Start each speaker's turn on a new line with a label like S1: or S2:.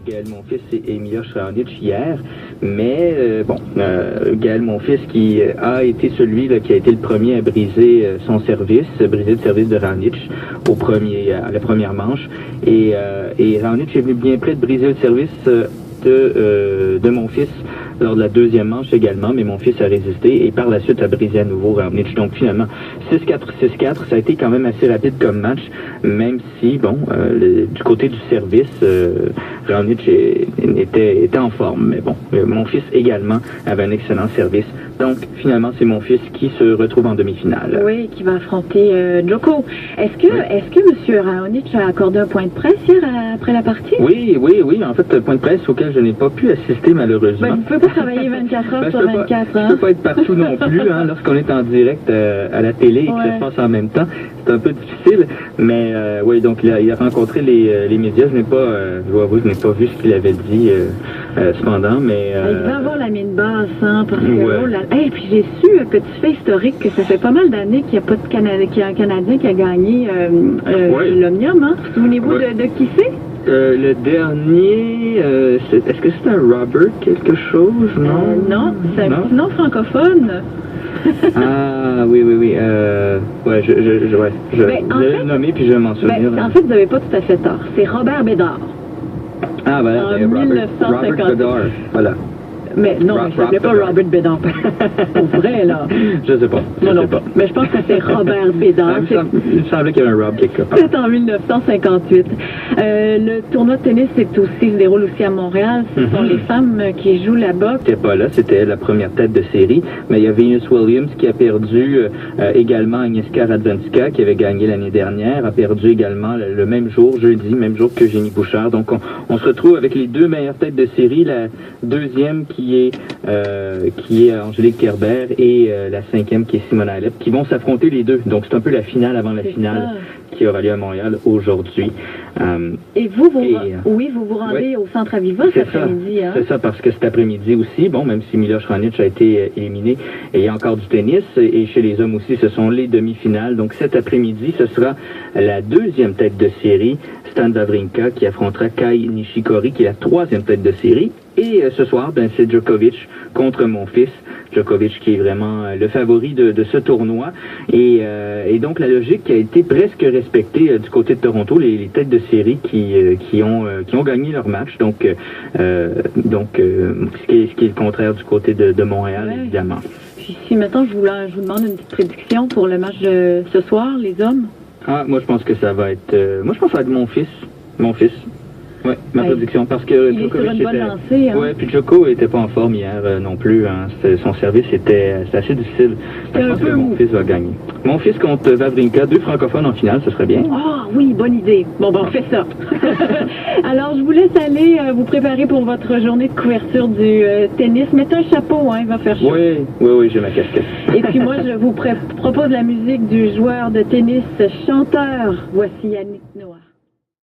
S1: Gaël Monfils et Miloš Raonic hier, mais Gaël Monfils qui a été celui là, qui a été le premier à briser son service, briser le service de Raonic à la première manche, et Raonic est venu bien près de briser le service de Monfils lors de la deuxième manche également, mais Monfils a résisté et par la suite a brisé à nouveau Raonic. Donc finalement, 6-4, 6-4, ça a été quand même assez rapide comme match, même si, du côté du service, Raonic était en forme. Mais bon, Monfils également avait un excellent service. Donc finalement, c'est Monfils qui se retrouve en demi-finale.
S2: Oui, qui va affronter Djoko. Est-ce que M. Raonic a accordé un point de presse hier après la partie?
S1: Oui. En fait, point de presse auquel je n'ai pas pu assister malheureusement.
S2: Ben, vous pouvez pas travailler 24 heures sur 24,
S1: Je peux pas être partout non plus, lorsqu'on est en direct à la télé et que ça se passe en même temps. C'est un peu difficile, mais oui, donc il a rencontré les médias. Je dois avouer, je n'ai pas vu ce qu'il avait dit cependant, mais...
S2: il va avoir la mine basse, parce que... Et puis j'ai su, petit fait historique, que ça fait pas mal d'années qu'il n'y a pas un Canadien qui a gagné l'Omnium, Souvenez-vous de qui c'est?
S1: Le dernier, est-ce que c'est un Robert quelque chose, non?
S2: Non, c'est un petit nom francophone.
S1: Ah, oui. Je vais le nommer puis je vais m'en souvenir.
S2: En fait, vous n'avez pas tout à fait tort. C'est Robert Bédard.
S1: Ah, voilà, Robert Bédard, voilà.
S2: Mais non, il ne s'appelait pas Robert Bédard. Pour vrai, là.
S1: Je sais pas.
S2: Non. Mais je pense que c'est Robert Bédard.
S1: Il me semblait qu'il y avait un Rob quelque part.
S2: C'est en 1958. Le tournoi de tennis se déroule aussi à Montréal. Ce sont les femmes qui jouent là-bas.
S1: C'était pas là, c'était la première tête de série. Mais il y a Venus Williams qui a perdu également Agnieszka Radwanska, qui avait gagné l'année dernière, a perdu également le même jour, jeudi, même jour que Jenny Bouchard. Donc on se retrouve avec les deux meilleures têtes de série, la deuxième qui est Angélique Kerber et la cinquième qui est Simona Halep, qui vont s'affronter les deux. Donc c'est un peu la finale avant la finale qui aura lieu à Montréal aujourd'hui.
S2: Et vous vous rendez au Centre Aviva cet après-midi.
S1: C'est ça, parce que cet après-midi aussi, même si Miloš Raonic a été éliminé, et il y a encore du tennis, et chez les hommes aussi, ce sont les demi-finales. Donc cet après-midi, ce sera la deuxième tête de série, Stan Wawrinka, qui affrontera Kei Nishikori, qui est la troisième tête de série. Et ce soir, c'est Djokovic contre Monfils. Djokovic qui est vraiment le favori de ce tournoi. Et donc la logique a été presque respectée du côté de Toronto, les têtes de série qui ont gagné leur match. Donc ce qui est le contraire du côté de Montréal, évidemment.
S2: Puis si maintenant je vous demande une petite prédiction pour le match de ce soir, les hommes?
S1: Moi je pense que ça va être Monfils. Oui, ma prédiction, parce que Djokovic était... puis Djoko était pas en forme hier non plus. Son service c'était assez difficile. Je pense que Monfils va gagner. Monfils contre Wawrinka, deux francophones en finale, ce serait bien.
S2: Ah oui, bonne idée. Bon, on fait ça. Alors, je vous laisse aller vous préparer pour votre journée de couverture du tennis. Mettez un chapeau, il va faire chaud.
S1: Oui, j'ai ma casquette.
S2: Et puis moi, je vous propose la musique du joueur de tennis chanteur. Voici Yannick Noah.